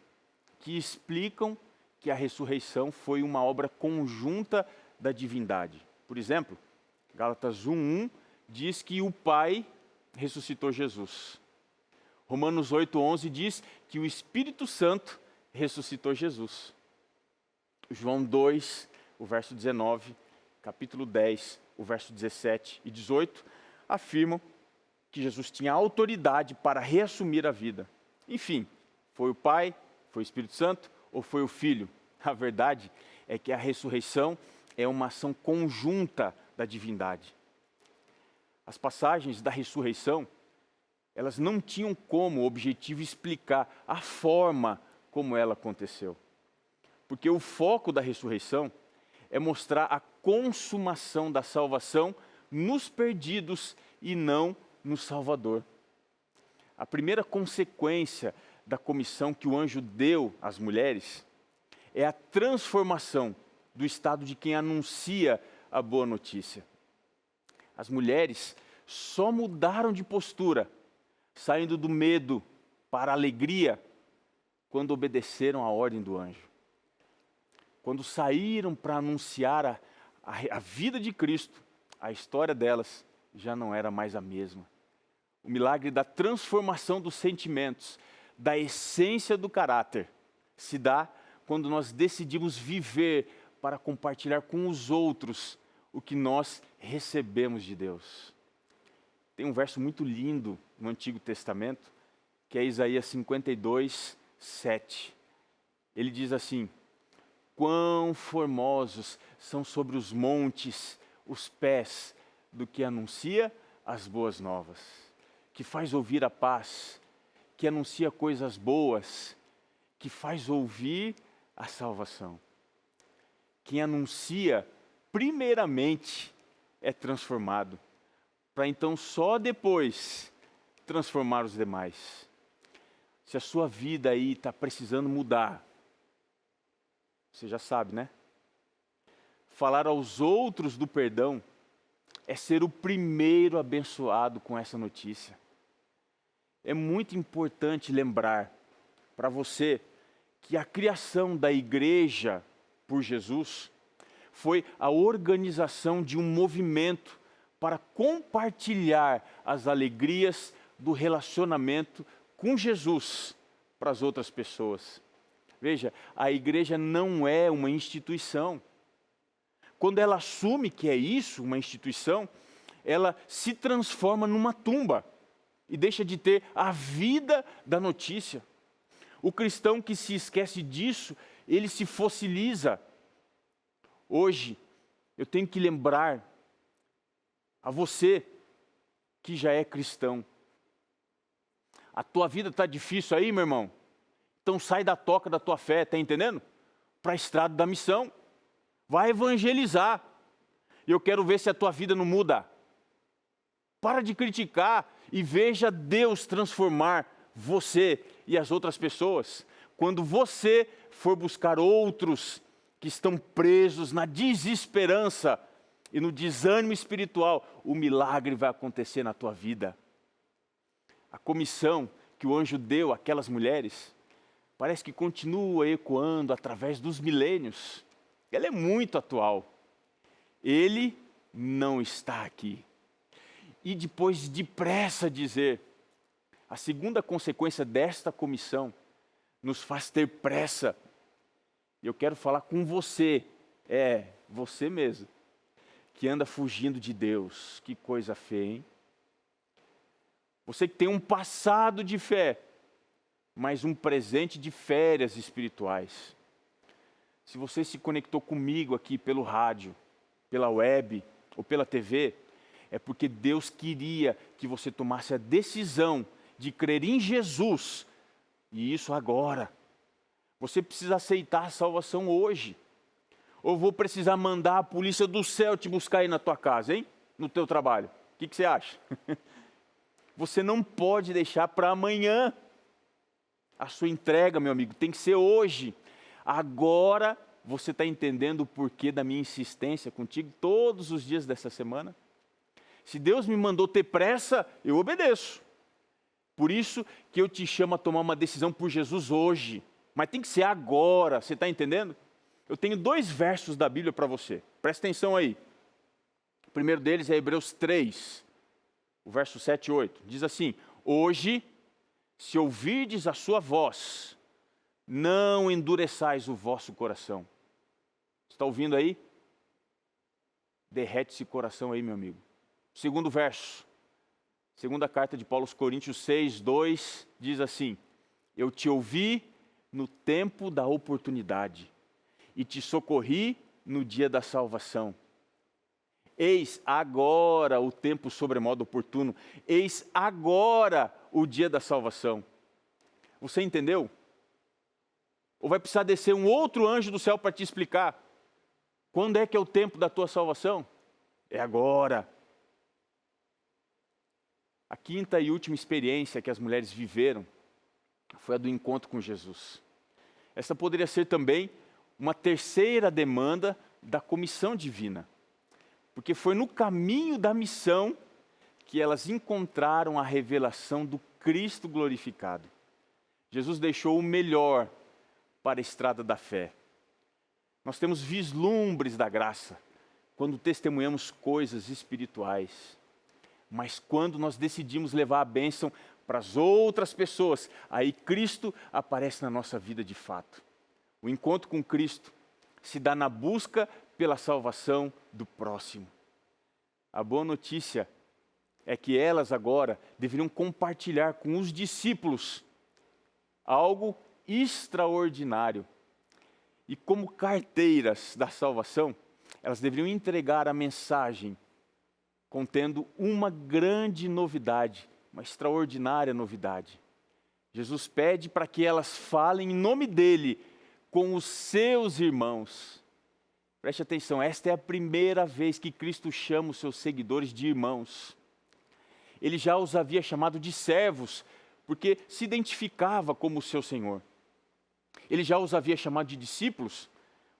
que explicam que a ressurreição foi uma obra conjunta da divindade. Por exemplo, Gálatas 1:1 diz que o Pai ressuscitou Jesus. Romanos 8:11 diz que o Espírito Santo ressuscitou Jesus. João 2, o verso 19, capítulo 10, o verso 17 e 18, afirmam que Jesus tinha autoridade para reassumir a vida. Enfim, foi o Pai, foi o Espírito Santo ou foi o Filho? A verdade é que a ressurreição é uma ação conjunta da divindade. As passagens da ressurreição, elas não tinham como objetivo explicar a forma como ela aconteceu. Porque o foco da ressurreição é mostrar a consumação da salvação nos perdidos e não no Salvador. A primeira consequência da comissão que o anjo deu às mulheres é a transformação do estado de quem anuncia a boa notícia. As mulheres só mudaram de postura, saindo do medo para a alegria, quando obedeceram à ordem do anjo. Quando saíram para anunciar a vida de Cristo, a história delas já não era mais a mesma. O milagre da transformação dos sentimentos, da essência do caráter, se dá quando nós decidimos viver para compartilhar com os outros o que nós recebemos de Deus. Tem um verso muito lindo no Antigo Testamento, que é Isaías 52, 7. Ele diz assim: quão formosos são sobre os montes os pés do que anuncia as boas novas, que faz ouvir a paz, que anuncia coisas boas, que faz ouvir a salvação. Quem anuncia, primeiramente, é transformado, para então só depois transformar os demais. Se a sua vida aí está precisando mudar, você já sabe, né? Falar aos outros do perdão é ser o primeiro abençoado com essa notícia. É muito importante lembrar para você que a criação da igreja por Jesus foi a organização de um movimento para compartilhar as alegrias do relacionamento com Jesus para as outras pessoas. Veja, a igreja não é uma instituição. Quando ela assume que é isso, uma instituição, ela se transforma numa tumba e deixa de ter a vida da notícia. O cristão que se esquece disso, ele se fossiliza. Hoje, eu tenho que lembrar a você que já é cristão. A tua vida está difícil aí, meu irmão? Então sai da toca da tua fé, tá entendendo? Para a estrada da missão. Vai evangelizar. E eu quero ver se a tua vida não muda. Para de criticar e veja Deus transformar você e as outras pessoas. Quando você for buscar outros que estão presos na desesperança e no desânimo espiritual, o milagre vai acontecer na tua vida. A comissão que o anjo deu àquelas mulheres, parece que continua ecoando através dos milênios. Ela é muito atual. Ele não está aqui. E depois depressa dizer, a segunda consequência desta comissão nos faz ter pressa. Eu quero falar com você, você mesmo, que anda fugindo de Deus. Que coisa feia, hein? Você que tem um passado de fé, mas um presente de férias espirituais. Se você se conectou comigo aqui pelo rádio, pela web ou pela TV, é porque Deus queria que você tomasse a decisão de crer em Jesus, e isso agora. Você precisa aceitar a salvação hoje. Ou vou precisar mandar a polícia do céu te buscar aí na tua casa, hein? No teu trabalho. O que você acha? Você não pode deixar para amanhã. A sua entrega, meu amigo, tem que ser hoje. Agora você está entendendo o porquê da minha insistência contigo todos os dias dessa semana? Se Deus me mandou ter pressa, eu obedeço. Por isso que eu te chamo a tomar uma decisão por Jesus hoje. Mas tem que ser agora, você está entendendo? Eu tenho 2 versos da Bíblia para você. Presta atenção aí. O primeiro deles é Hebreus 3, o verso 7 e 8. Diz assim: hoje, se ouvirdes a sua voz, não endureçais o vosso coração. Está ouvindo aí? Derrete esse coração aí, meu amigo. Segundo verso, segunda carta de Paulo aos Coríntios 6, 2, diz assim: eu te ouvi no tempo da oportunidade e te socorri no dia da salvação. Eis agora o tempo sobremodo oportuno, eis agora o dia da salvação. Você entendeu? Ou vai precisar descer um outro anjo do céu para te explicar quando é que é o tempo da tua salvação? É agora. A quinta e última experiência que as mulheres viveram foi a do encontro com Jesus. Essa poderia ser também uma terceira demanda da comissão divina, porque foi no caminho da missão que elas encontraram a revelação do Cristo glorificado. Jesus deixou o melhor para a estrada da fé. Nós temos vislumbres da graça quando testemunhamos coisas espirituais, mas quando nós decidimos levar a bênção para as outras pessoas, aí Cristo aparece na nossa vida de fato. O encontro com Cristo se dá na busca pela salvação do próximo. A boa notícia é que elas agora deveriam compartilhar com os discípulos algo extraordinário. E como carteiras da salvação, elas deveriam entregar a mensagem contendo uma grande novidade, uma extraordinária novidade. Jesus pede para que elas falem em nome dele com os seus irmãos. Preste atenção, esta é a primeira vez que Cristo chama os seus seguidores de irmãos. Ele já os havia chamado de servos, porque se identificava como o seu Senhor. Ele já os havia chamado de discípulos,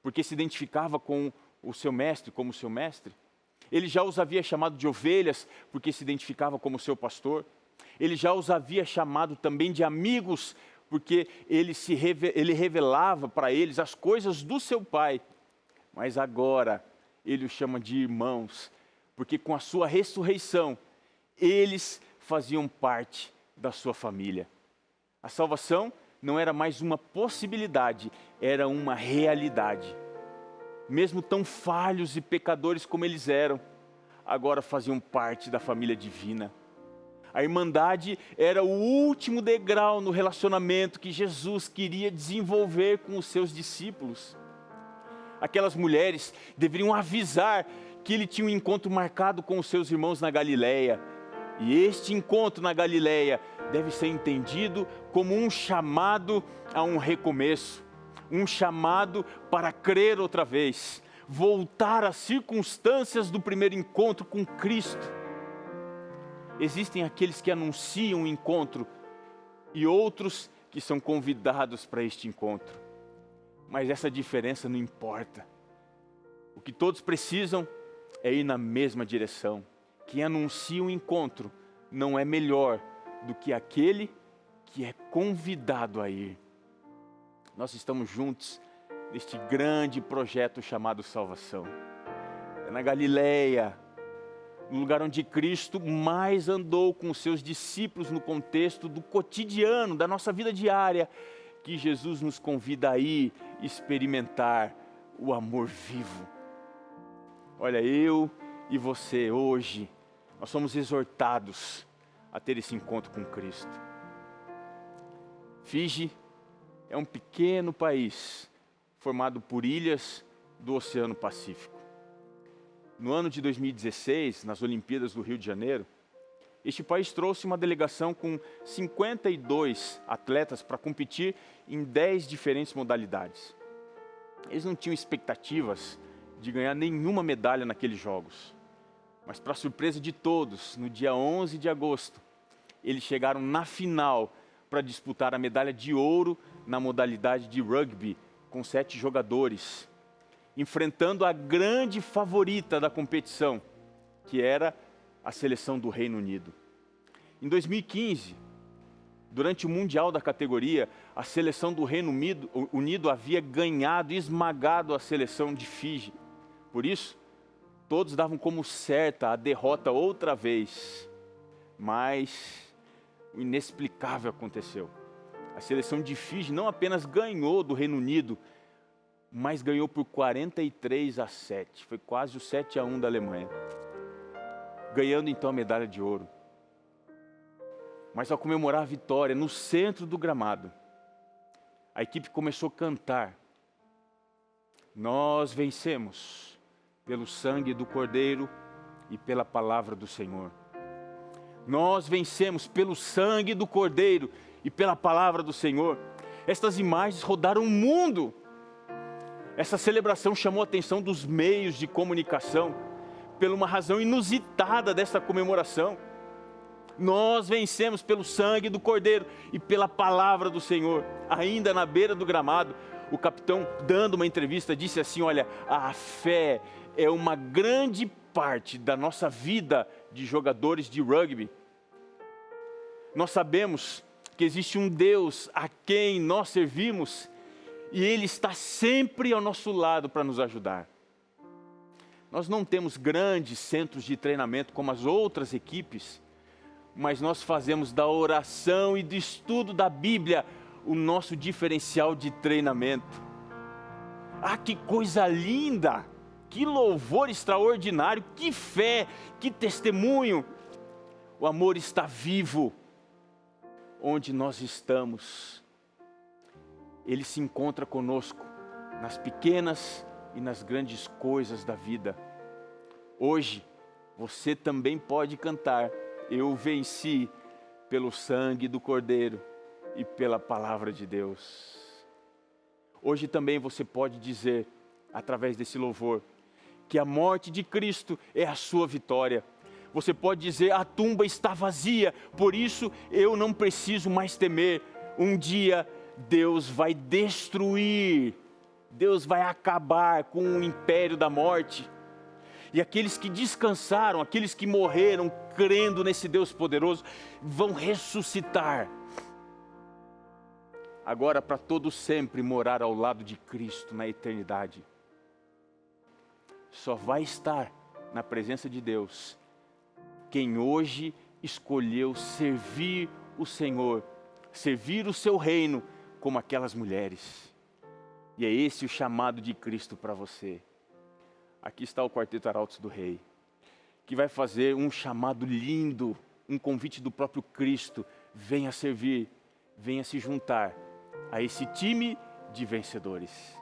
porque se identificava com o seu mestre, como o seu mestre. Ele já os havia chamado de ovelhas, porque se identificava como o seu pastor. Ele já os havia chamado também de amigos, porque ele revelava para eles as coisas do seu Pai. Mas agora ele os chama de irmãos, porque com a sua ressurreição, eles faziam parte da sua família. A salvação não era mais uma possibilidade, era uma realidade. Mesmo tão falhos e pecadores como eles eram, agora faziam parte da família divina. A irmandade era o último degrau no relacionamento que Jesus queria desenvolver com os seus discípulos. Aquelas mulheres deveriam avisar que ele tinha um encontro marcado com os seus irmãos na Galileia. E este encontro na Galileia deve ser entendido como um chamado a um recomeço, um chamado para crer outra vez, voltar às circunstâncias do primeiro encontro com Cristo. Existem aqueles que anunciam o encontro e outros que são convidados para este encontro. Mas essa diferença não importa. O que todos precisam é ir na mesma direção. Quem anuncia o encontro não é melhor do que aquele que é convidado a ir. Nós estamos juntos neste grande projeto chamado salvação. É na Galileia, no lugar onde Cristo mais andou com os seus discípulos no contexto do cotidiano, da nossa vida diária, que Jesus nos convida a ir experimentar o amor vivo. Olha, eu e você hoje, nós somos exortados a ter esse encontro com Cristo. Fiji é um pequeno país formado por ilhas do Oceano Pacífico. No ano de 2016, nas Olimpíadas do Rio de Janeiro, este país trouxe uma delegação com 52 atletas para competir em 10 diferentes modalidades. Eles não tinham expectativas de ganhar nenhuma medalha naqueles Jogos. Mas, para surpresa de todos, no dia 11 de agosto, eles chegaram na final para disputar a medalha de ouro na modalidade de rugby, com 7 jogadores, enfrentando a grande favorita da competição, que era a seleção do Reino Unido. Em 2015, durante o Mundial da categoria, a seleção do Reino Unido havia ganhado e esmagado a seleção de Fiji. Por isso, todos davam como certa a derrota outra vez. Mas o inexplicável aconteceu. A seleção de Fiji não apenas ganhou do Reino Unido, mas ganhou por 43-7. Foi quase o 7-1 da Alemanha. Ganhando então a medalha de ouro. Mas ao comemorar a vitória, no centro do gramado, a equipe começou a cantar: nós vencemos pelo sangue do Cordeiro e pela palavra do Senhor. Nós vencemos pelo sangue do Cordeiro e pela palavra do Senhor. Estas imagens rodaram o mundo. Essa celebração chamou a atenção dos meios de comunicação por uma razão inusitada dessa comemoração. Nós vencemos pelo sangue do Cordeiro e pela palavra do Senhor. Ainda na beira do gramado, o capitão, dando uma entrevista, disse assim: olha, a fé é uma grande parte da nossa vida de jogadores de rugby. Nós sabemos que existe um Deus a quem nós servimos e Ele está sempre ao nosso lado para nos ajudar. Nós não temos grandes centros de treinamento como as outras equipes, mas nós fazemos da oração e do estudo da Bíblia o nosso diferencial de treinamento. Ah, que coisa linda! Que louvor extraordinário! Que fé! Que testemunho! O amor está vivo onde nós estamos. Ele se encontra conosco nas pequenas e nas grandes coisas da vida. Hoje, você também pode cantar: eu venci pelo sangue do Cordeiro e pela palavra de Deus. Hoje também você pode dizer, através desse louvor, que a morte de Cristo é a sua vitória. Você pode dizer: a tumba está vazia, por isso eu não preciso mais temer. Um dia Deus vai destruir, Deus vai acabar com o império da morte. E aqueles que descansaram, aqueles que morreram crendo nesse Deus poderoso, vão ressuscitar. Agora para todo sempre morar ao lado de Cristo na eternidade. Só vai estar na presença de Deus quem hoje escolheu servir o Senhor, servir o seu reino como aquelas mulheres. E é esse o chamado de Cristo para você. Aqui está o Quarteto Arautos do Rei, que vai fazer um chamado lindo, um convite do próprio Cristo. Venha servir, venha se juntar a esse time de vencedores.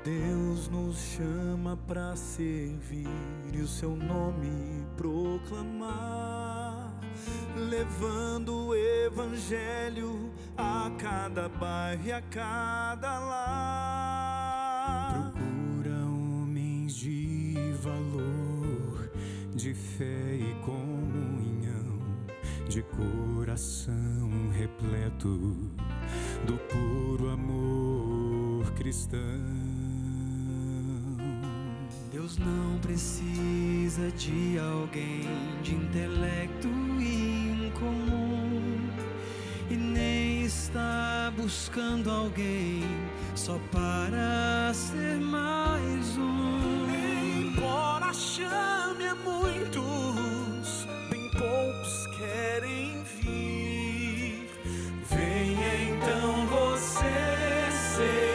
Deus nos chama para servir e o seu nome proclamar, levando o evangelho a cada bairro e a cada lar. Procura homens de valor, de fé e comunhão, de coração repleto do puro amor cristão. Deus não precisa de alguém de intelecto incomum, e nem está buscando alguém só para ser mais um. Embora chame a muitos, bem poucos querem vir. Venha então você ser.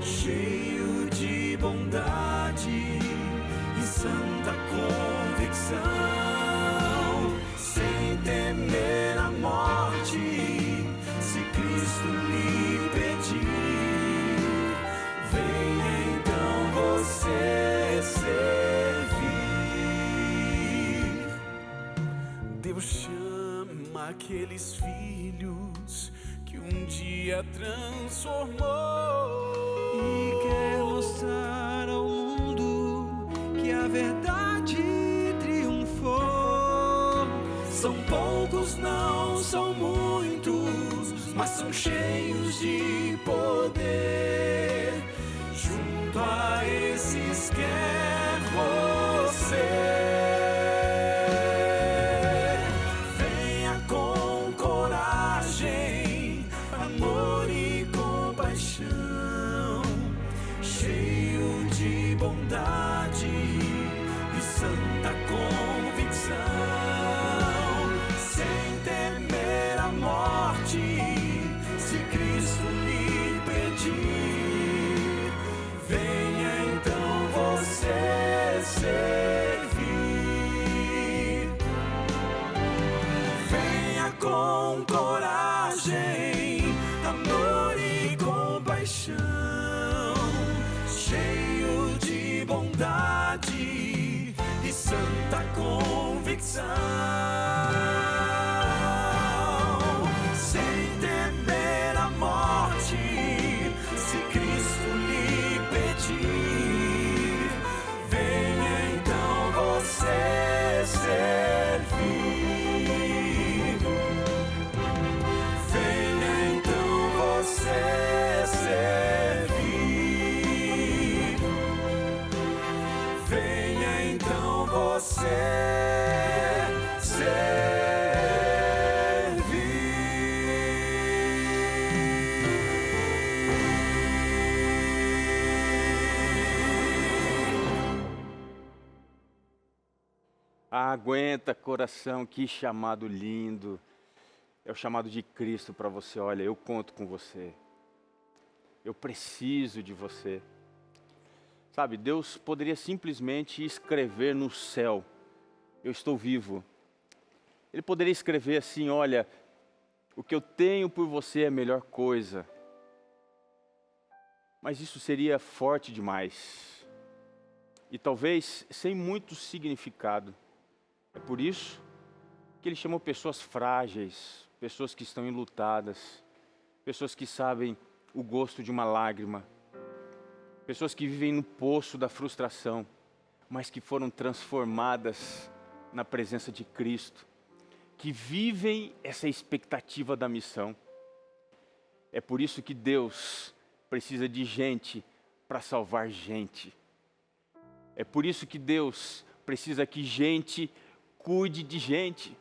Cheio de bondade e santa convicção, sem temer a morte, se Cristo lhe pedir, venha então você servir. Deus chama aqueles filhos que um dia transformou e quer mostrar ao mundo que a verdade triunfou. São poucos, não são muitos, mas são cheios de poder. Junto a esses quer você. Cheio de bondade e santa convicção, sem temer a morte, se Cristo lhe pedir, venha então você servir. Venha com coragem, amor e compaixão, cheio de bondade e santa convicção, sem temer a morte, se Cristo lhe pedir, venha então você servir. Venha então você servir. Você Aguenta, coração, que chamado lindo. É o chamado de Cristo para você. Olha, eu conto com você. Eu preciso de você. Sabe, Deus poderia simplesmente escrever no céu, eu estou vivo. Ele poderia escrever assim, olha, o que eu tenho por você é a melhor coisa. Mas isso seria forte demais. E talvez sem muito significado. É por isso que ele chamou pessoas frágeis, pessoas que estão enlutadas, pessoas que sabem o gosto de uma lágrima. Pessoas que vivem no poço da frustração, mas que foram transformadas na presença de Cristo, que vivem essa expectativa da missão. É por isso que Deus precisa de gente para salvar gente. É por isso que Deus precisa que gente cuide de gente.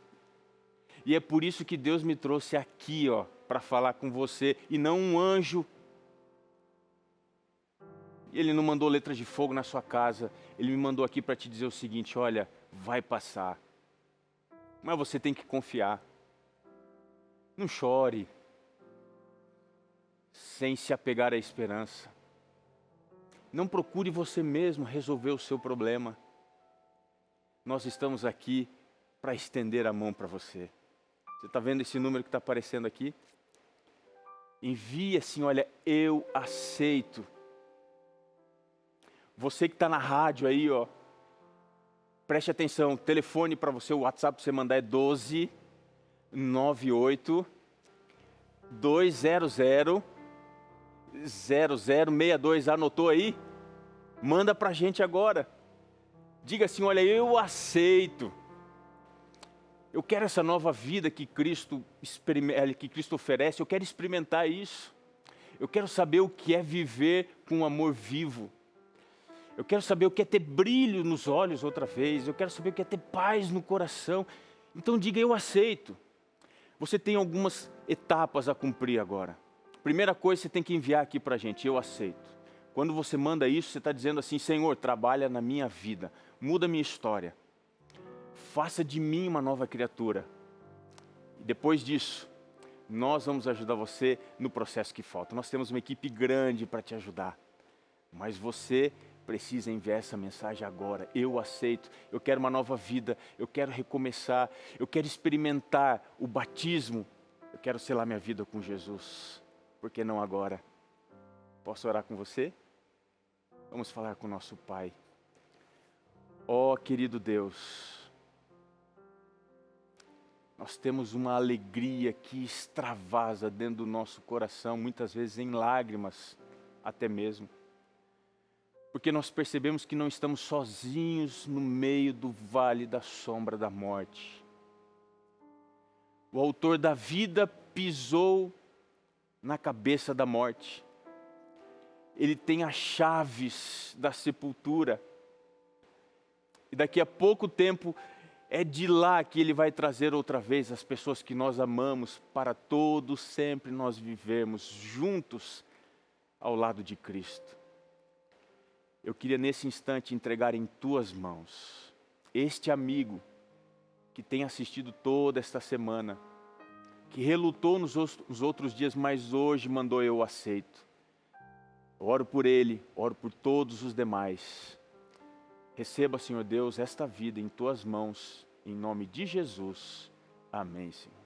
E é por isso que Deus me trouxe aqui, para falar com você, e não um anjo. Ele não mandou letras de fogo na sua casa, Ele me mandou aqui para te dizer o seguinte: olha, vai passar. Mas você tem que confiar. Não chore, sem se apegar à esperança. Não procure você mesmo resolver o seu problema. Nós estamos aqui para estender a mão para você. Você está vendo esse número que está aparecendo aqui? Envie assim, olha, eu aceito. Você que está na rádio aí, preste atenção, o telefone para você, o WhatsApp para você mandar é 12 98 200 0062. Anotou aí? Manda para a gente agora. Diga assim, olha, eu aceito. Eu quero essa nova vida que Cristo oferece, eu quero experimentar isso. Eu quero saber o que é viver com um amor vivo. Eu quero saber o que é ter brilho nos olhos outra vez. Eu quero saber o que é ter paz no coração. Então diga, eu aceito. Você tem algumas etapas a cumprir agora. Primeira coisa, você tem que enviar aqui para a gente, eu aceito. Quando você manda isso, você está dizendo assim, Senhor, trabalha na minha vida, muda a minha história. Faça de mim uma nova criatura. E depois disso, nós vamos ajudar você no processo que falta. Nós temos uma equipe grande para te ajudar. Mas você precisa enviar essa mensagem agora. Eu aceito, eu quero uma nova vida, eu quero recomeçar, eu quero experimentar o batismo, eu quero selar minha vida com Jesus. Por que não agora? Posso orar com você? Vamos falar com o nosso Pai. Ó querido Deus, nós temos uma alegria que extravasa dentro do nosso coração, muitas vezes em lágrimas até mesmo. Porque nós percebemos que não estamos sozinhos no meio do vale da sombra da morte. O autor da vida pisou na cabeça da morte. Ele tem as chaves da sepultura. E daqui a pouco tempo é de lá que Ele vai trazer outra vez as pessoas que nós amamos para todos sempre nós vivemos juntos ao lado de Cristo. Eu queria nesse instante entregar em tuas mãos este amigo que tem assistido toda esta semana, que relutou nos outros dias, mas hoje mandou eu aceito. Oro por ele, oro por todos os demais. Receba, Senhor Deus, esta vida em tuas mãos, em nome de Jesus. Amém, Senhor.